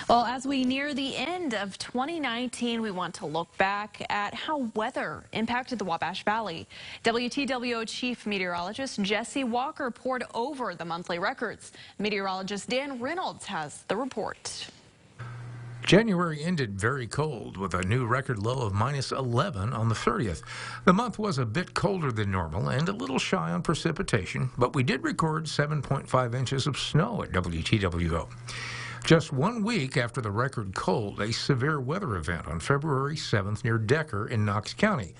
Well, as we near the end of 2019, we want to look back at how weather impacted the Wabash Valley. WTWO Chief Meteorologist Jesse Walker poured over the monthly records. Meteorologist Dan Reynolds has the report. January ended very cold with a new record low of -11 on the 30th. The month was a bit colder than normal and a little shy on precipitation, but we did record 7.5 inches of snow at WTWO. Just 1 week after the record cold, a severe weather event on February 7th near Decker in Knox County.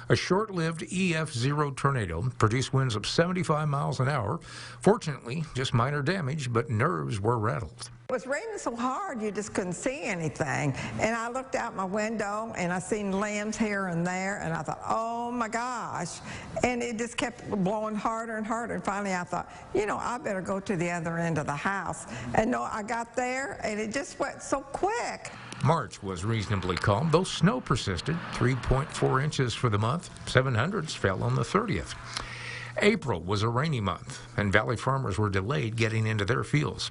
A short-lived EF0 tornado produced winds of 75 miles an hour. Fortunately, just minor damage, but nerves were rattled. It was raining so hard you just couldn't see anything. And I looked out my window and I seen limbs here and there and I thought, oh my gosh. And it just kept blowing harder and harder. And finally I thought, I better go to the other end of the house. And no, I got there and it just went so quick. March was reasonably calm, though snow persisted. 3.4 inches for the month. 700s fell on the 30th. April was a rainy month, and valley farmers were delayed getting into their fields.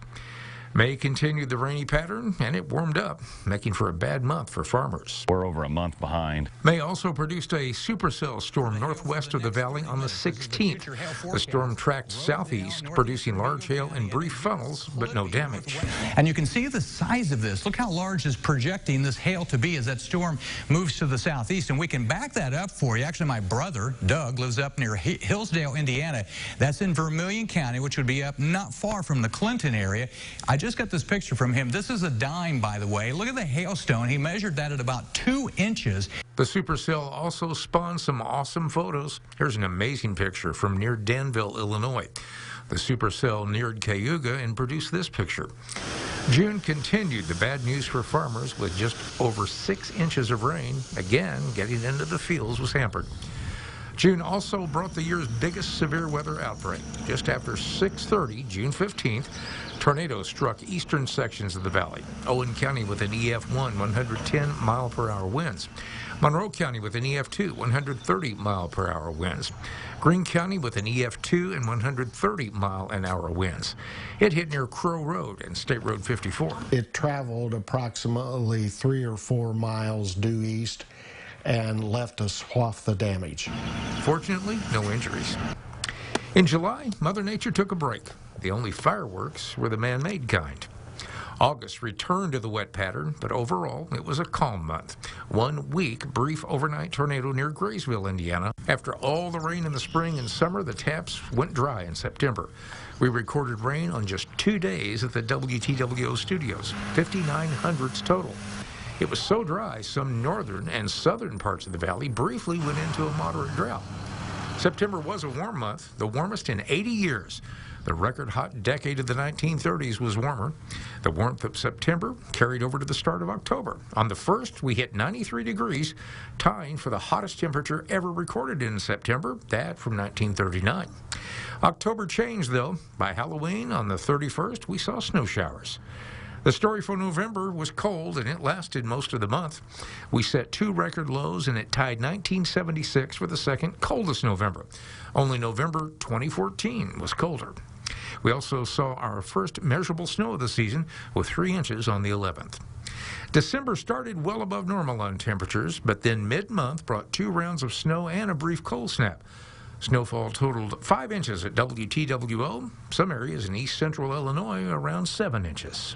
May continued the rainy pattern, and it warmed up, making for a bad month for farmers. We're over a month behind. May also produced a supercell storm northwest of the valley on the 16th. The storm tracked southeast, producing large hail and brief funnels, but no damage. And you can see the size of this. Look how large is projecting this hail to be as that storm moves to the southeast. And we can back that up for you. Actually, my brother, Doug, lives up near Hillsdale, Indiana. That's in Vermilion County, which would be up not far from the Clinton area. I just got this picture from him. This is a dime, by the way. Look at the hailstone. He measured that at about 2 inches. The supercell also spawned some awesome photos. Here's an amazing picture from near Danville, Illinois. The supercell neared Cayuga and produced this picture. June continued the bad news for farmers with just over 6 inches of rain. Again, getting into the fields was hampered. June also brought the year's biggest severe weather outbreak. Just after 6:30, June 15th, tornadoes struck eastern sections of the valley. Owen County with an EF1, 110-mile-per-hour winds. Monroe County with an EF2, 130-mile-per-hour winds. Greene County with an EF2 and 130-mile-an-hour winds. It hit near Crow Road and State Road 54. It traveled approximately 3 or 4 miles due east and left a swath of damage. Fortunately, no injuries. In July, Mother Nature took a break. The only fireworks were the man-made kind. August returned to the wet pattern, but overall, it was a calm month. 1 week, brief overnight tornado near Graysville, Indiana. After all the rain in the spring and summer, the taps went dry in September. We recorded rain on just 2 days at the WTWO studios, 59 hundredths total. It was so dry, some northern and southern parts of the valley briefly went into a moderate drought. September was a warm month, the warmest in 80 years. The record hot decade of the 1930s was warmer. The warmth of September carried over to the start of October. On the 1st, we hit 93 degrees, tying for the hottest temperature ever recorded in September, that from 1939. October changed, though. By Halloween, on the 31st, we saw snow showers. The story for November was cold, and it lasted most of the month. We set 2 record lows, and it tied 1976 for the second coldest November. Only November 2014 was colder. We also saw our first measurable snow of the season with 3 inches on the 11th. December started well above normal on temperatures, but then mid-month brought 2 rounds of snow and a brief cold snap. Snowfall totaled 5 inches at WTWO. Some areas in east central Illinois around 7 inches.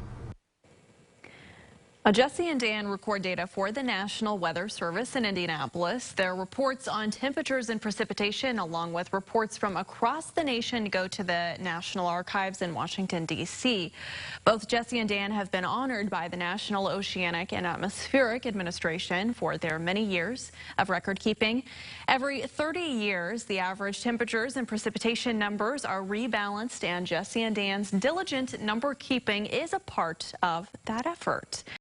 Jesse and Dan record data for the National Weather Service in Indianapolis. Their reports on temperatures and precipitation, along with reports from across the nation, go to the National Archives in Washington, D.C. Both Jesse and Dan have been honored by the National Oceanic and Atmospheric Administration for their many years of record keeping. Every 30 years, the average temperatures and precipitation numbers are rebalanced, and Jesse and Dan's diligent number keeping is a part of that effort.